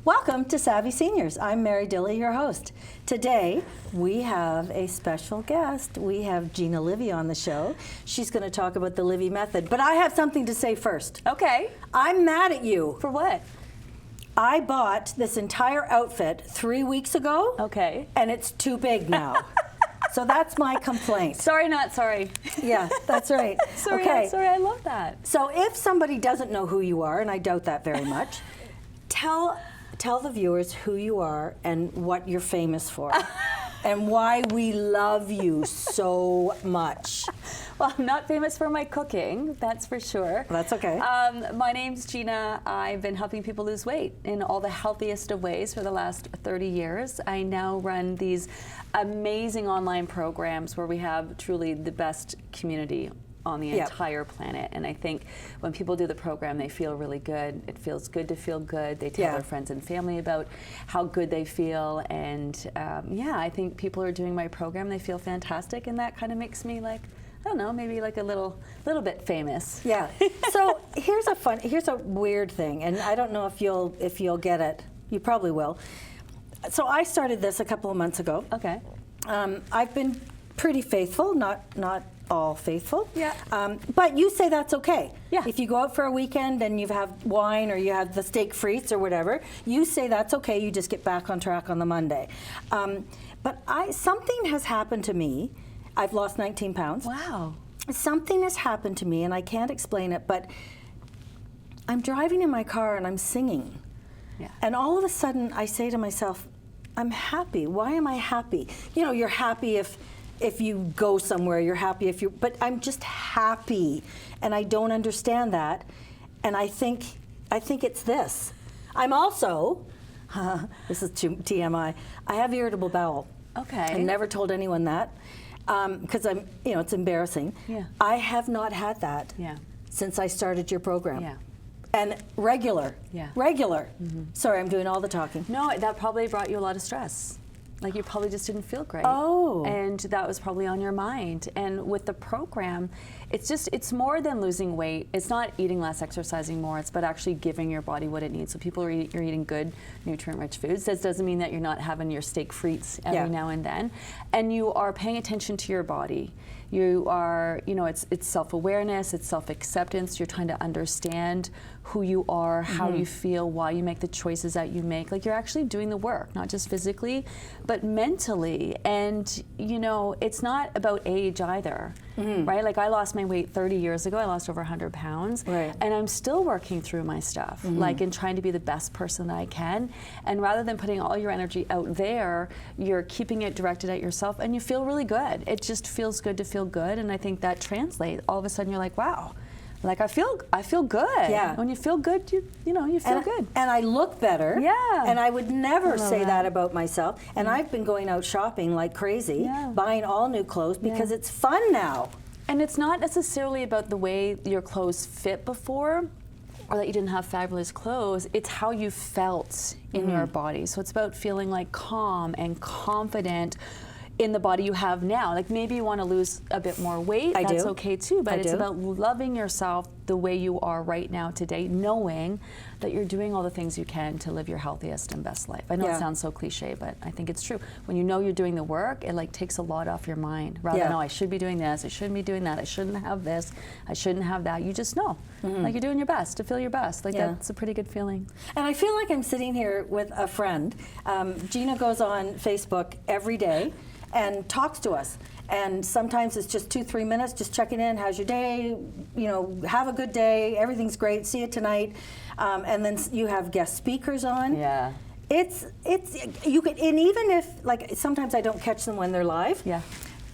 Welcome to Savvy Seniors. I'm Mary Dilley, your host. Today, we have a special guest. We have Gina Livy on the show. She's going to talk about the Livy Method, but I have something to say first. Okay. I'm mad at you. For what? I bought this entire outfit 3 weeks ago. Okay. And it's too big now. So that's my complaint. Sorry, not sorry. Yeah, that's right. Sorry, okay. not sorry. I love that. So if somebody doesn't know who you are, and I doubt that very much, tell the viewers who you are and what you're famous for and why we love you so much. Well, I'm not famous for my cooking, that's for sure. That's okay. My name's Gina. I've been helping people lose weight in all the healthiest of ways for the last 30 years. I now run these amazing online programs where we have truly the best community on the entire planet. And I think when people do the program, they feel really good. It feels good to feel good. They tell their friends and family about how good they feel. And I think people are doing my program, they feel fantastic. And that kind of makes me like, I don't know, maybe like a little bit famous. Yeah. So here's a weird thing, and I don't know if you'll get it. You probably will. So I started this a couple of months ago. Okay. I've been pretty faithful, not all faithful. Yeah. But you say that's okay. Yeah. If you go out for a weekend and you have wine or you have the steak frites or whatever, you say that's okay. You just get back on track on the Monday. But something has happened to me. I've lost 19 pounds. Wow. Something has happened to me, and I can't explain it, but I'm driving in my car and I'm singing. Yeah. And all of a sudden, I say to myself, I'm happy. Why am I happy? You know, you're happy if you go somewhere, you're happy but I'm just happy. And I don't understand that. And I think it's this. I'm also, this is TMI, I have irritable bowel. Okay. I've never told anyone that. Because it's embarrassing. Yeah. I have not had that since I started your program. Yeah. And regular. Yeah. Regular. Mm-hmm. Sorry, I'm doing all the talking. No, that probably brought you a lot of stress. Like you probably just didn't feel great. Oh. And that was probably on your mind. And with the program, it's more than losing weight. It's not eating less, exercising more. It's about actually giving your body what it needs. So people you're eating good, nutrient-rich foods. That doesn't mean that you're not having your steak frites every now and then. And you are paying attention to your body. You are, it's self-awareness, it's self-acceptance. You're trying to understand who you are, how you feel, why you make the choices that you make. Like you're actually doing the work, not just physically, but mentally. And, it's not about age either, right? Like I lost my weight 30 years ago. I lost over 100 pounds. Right. And I'm still working through my stuff, like in trying to be the best person that I can. And rather than putting all your energy out there, you're keeping it directed at yourself and you feel really good. It just feels good to feel good. And I think that translates. All of a sudden you're like, wow. Like I feel good. Yeah. When you feel good, you feel good. And I look better. Yeah. And I would never say that about myself. And I've been going out shopping like crazy, buying all new clothes because it's fun now. And it's not necessarily about the way your clothes fit before or that you didn't have fabulous clothes. It's how you felt in your body. So it's about feeling like calm and confident in the body you have now. Like maybe you want to lose a bit more weight, that's okay too, but it's about loving yourself the way you are right now today, knowing that you're doing all the things you can to live your healthiest and best life. I know it sounds so cliche, but I think it's true. When you know you're doing the work, it like takes a lot off your mind. Rather than, I should be doing this, I shouldn't be doing that, I shouldn't have this, I shouldn't have that. You just know, like you're doing your best to feel your best. Like that's a pretty good feeling. And I feel like I'm sitting here with a friend. Gina goes on Facebook every day and talks to us. And sometimes it's just 2-3 minutes, just checking in, how's your day, have a good day, everything's great, see you tonight. And then you have guest speakers on. Yeah. You could, and even if, like, sometimes I don't catch them when they're live. Yeah.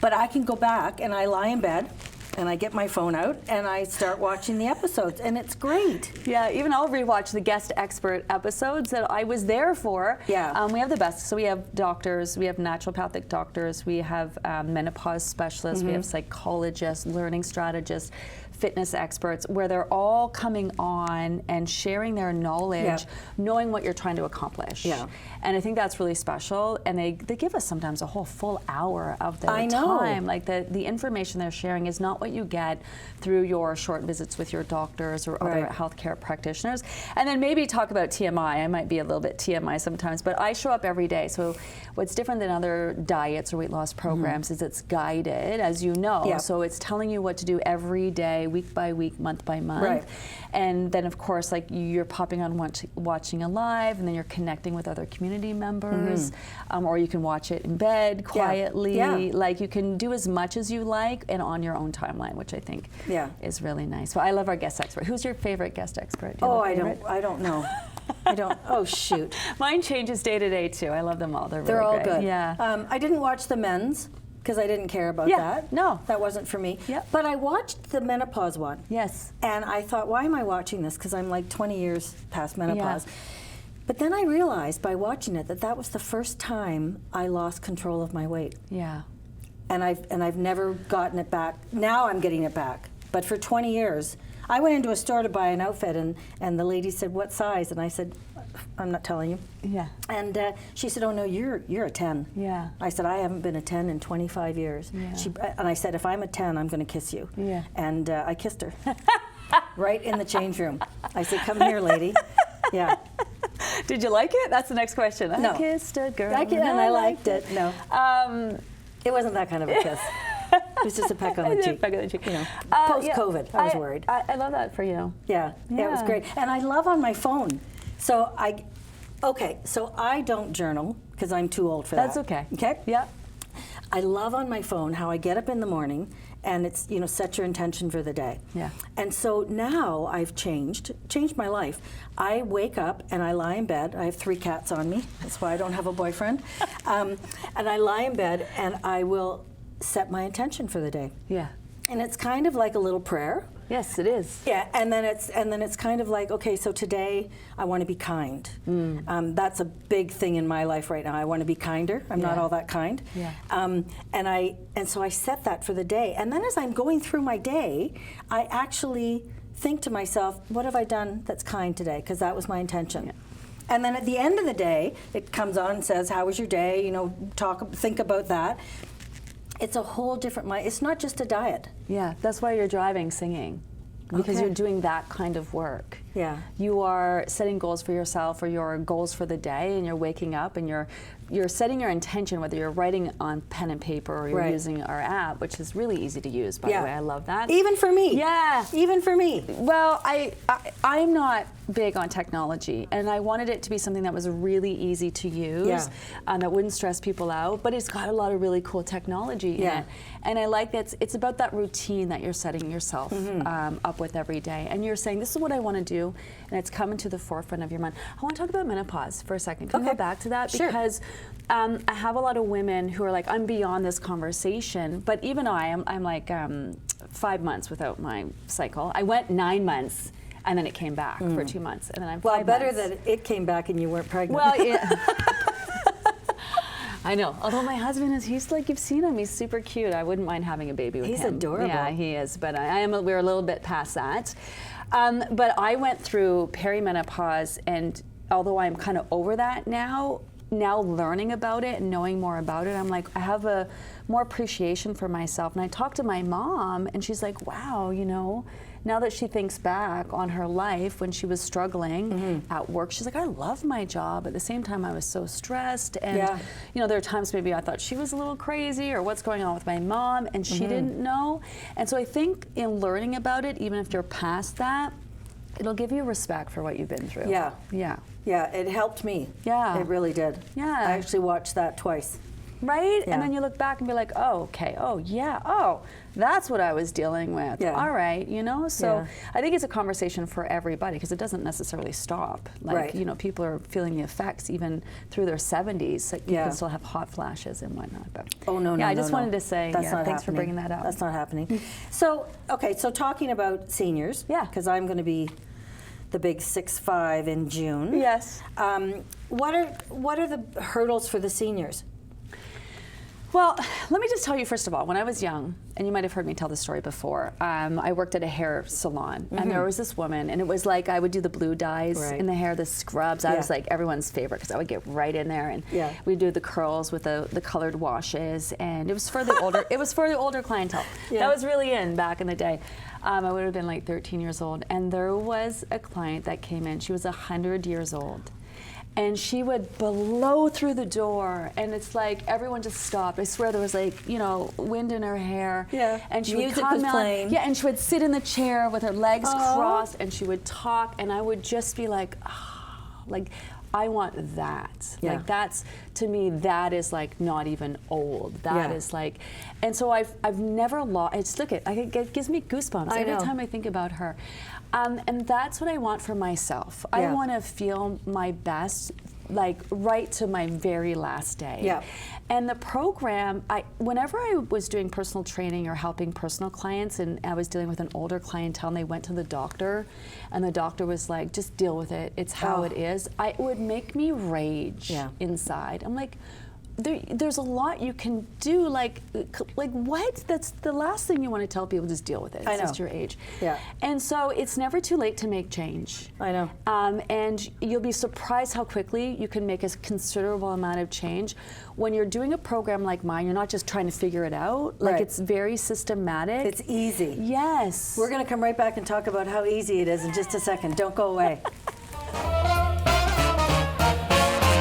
But I can go back and I lie in bed and I get my phone out and I start watching the episodes, and it's great. Yeah, even I'll rewatch the guest expert episodes that I was there for. Yeah. We have the best. So we have doctors, we have naturopathic doctors, we have menopause specialists, we have psychologists, learning strategists, fitness experts where they're all coming on and sharing their knowledge, knowing what you're trying to accomplish. Yeah. And I think that's really special. And they give us sometimes a whole full hour of their I know. time. Like the information they're sharing is not what you get through your short visits with your doctors or other healthcare practitioners. And then maybe talk about TMI. I might be a little bit TMI sometimes, but I show up every day. So what's different than other diets or weight loss programs is it's guided, as you know. Yeah. So it's telling you what to do every day, week by week, month by month. Right. And then of course, like you're popping on watching a live, and then you're connecting with other community members, or you can watch it in bed quietly. Yeah. Like you can do as much as you like and on your own timeline, which I think is really nice. So I love our guest expert. Who's your favorite guest expert? Do you have a favorite? I don't know. I don't. Oh shoot. Mine changes day to day too. I love them all. They're They're really all great. good. Yeah. I didn't watch the men's because I didn't care about that. No. That wasn't for me. Yep. But I watched the menopause one. Yes. And I thought, why am I watching this? Because I'm like 20 years past menopause. Yeah. But then I realized by watching it that that was the first time I lost control of my weight. Yeah. And I've never gotten it back. Now I'm getting it back. But for 20 years, I went into a store to buy an outfit, and the lady said, "What size?" And I said, "I'm not telling you." Yeah. And she said, "Oh no, you're a 10." Yeah. I said, "I haven't been a 10 in 25 years." Yeah. And I said, "If I'm a 10, I'm going to kiss you." Yeah. And I kissed her right in the change room. I said, "Come here, lady." Yeah. Did you like it? That's the next question. No. I kissed a girl. And I liked it. No. It wasn't that kind of a kiss. It was just a peck on the cheek. Peck on the cheek. You know, post-COVID, I was worried. I love that for you. Yeah, it was great. And I love on my phone. So I don't journal because I'm too old for that. That's okay. Okay? Yeah. I love on my phone how I get up in the morning and it's, set your intention for the day. Yeah. And so now I've changed my life. I wake up and I lie in bed. I have 3 cats on me. That's why I don't have a boyfriend. And I lie in bed and I will set my intention for the day. Yeah. And it's kind of like a little prayer. Yes, it is. Yeah, and then it's kind of like, okay, so today I want to be kind. That's a big thing in my life right now. I want to be kinder. I'm not all that kind. Yeah. And so I set that for the day. And then as I'm going through my day, I actually think to myself, what have I done that's kind today? Because that was my intention. Yeah. And then at the end of the day, it comes on and says, how was your day? Think about that. It's a whole different mind. It's not just a diet. Yeah, that's why you're driving singing, because you're doing that kind of work. Yeah. You are setting goals for yourself or your goals for the day, and you're waking up and you're setting your intention, whether you're writing on pen and paper or you're using our app, which is really easy to use, by the way. I love that. Even for me. Yeah. Even for me. Well, I'm not big on technology, and I wanted it to be something that was really easy to use, that wouldn't stress people out, but it's got a lot of really cool technology in it. And I like that it's about that routine that you're setting yourself up with every day. And you're saying, this is what I want to do, and it's coming to the forefront of your mind. I want to talk about menopause for a second. Can we go back to that? Sure. Because I have a lot of women who are like, I'm beyond this conversation, but even I'm like 5 months without my cycle. I went 9 months, and then it came back for 2 months, and then I'm 5 months. Well, better that it came back and you weren't pregnant. Well, yeah. I know. Although my husband he's like, you've seen him, he's super cute. I wouldn't mind having a baby with him. He's adorable. Yeah, he is, but we're a little bit past that. But I went through perimenopause, and although I'm kind of over that now learning about it and knowing more about it, I'm like, I have a more appreciation for myself. And I talked to my mom, and she's like, wow, now that she thinks back on her life when she was struggling at work, she's like, I love my job. At the same time, I was so stressed. And, there are times maybe I thought she was a little crazy or what's going on with my mom, and she didn't know. And so I think in learning about it, even if you're past that, it'll give you respect for what you've been through. Yeah. Yeah. Yeah, it helped me. Yeah. It really did. Yeah. I actually watched that twice. Right? Yeah. And then you look back and be like, oh, okay, oh, yeah, oh, that's what I was dealing with. Yeah. All right, So I think it's a conversation for everybody, because it doesn't necessarily stop. Like, people are feeling the effects even through their 70s. Like, you can still have hot flashes and whatnot. But I just wanted to say, thanks for bringing that up. That's not happening. So talking about seniors, because I'm going to be the big 6'5" in June. Yes. What are the hurdles for the seniors? Well, let me just tell you, first of all, when I was young, and you might have heard me tell this story before, I worked at a hair salon, and there was this woman, and it was like I would do the blue dyes in the hair, the scrubs. I was like everyone's favorite because I would get right in there, and we'd do the curls with the colored washes, and it was for the older, clientele. That was really in back in the day. I would have been like 13 years old, and there was a client that came in. She was 100 years old. And she would blow through the door, and it's like everyone just stopped. I swear there was like, you know, wind in her hair. Yeah. And she Music would come was out. playing. Yeah, and she would sit in the chair with her legs crossed, and she would talk, and I would just be like, like, I want that. Yeah. Like that's, to me, that is like not even old. That is like, and so I've never lost. It's look at, it gives me goosebumps every time I think about her. And that's what I want for myself. I want to feel my best, like right to my very last day. Yeah. And the program, whenever I was doing personal training or helping personal clients, and I was dealing with an older clientele, and they went to the doctor, and the doctor was like, just deal with it. It's how it is. It would make me rage inside. I'm like, there's a lot you can do, like what? That's the last thing you want to tell people, just deal with it. It's just your age. Yeah. And so it's never too late to make change. I know. And you'll be surprised how quickly you can make a considerable amount of change. When you're doing a program like mine, you're not just trying to figure it out. Like it's very systematic. It's easy. Yes. We're going to come right back and talk about how easy it is in just a second. Don't go away.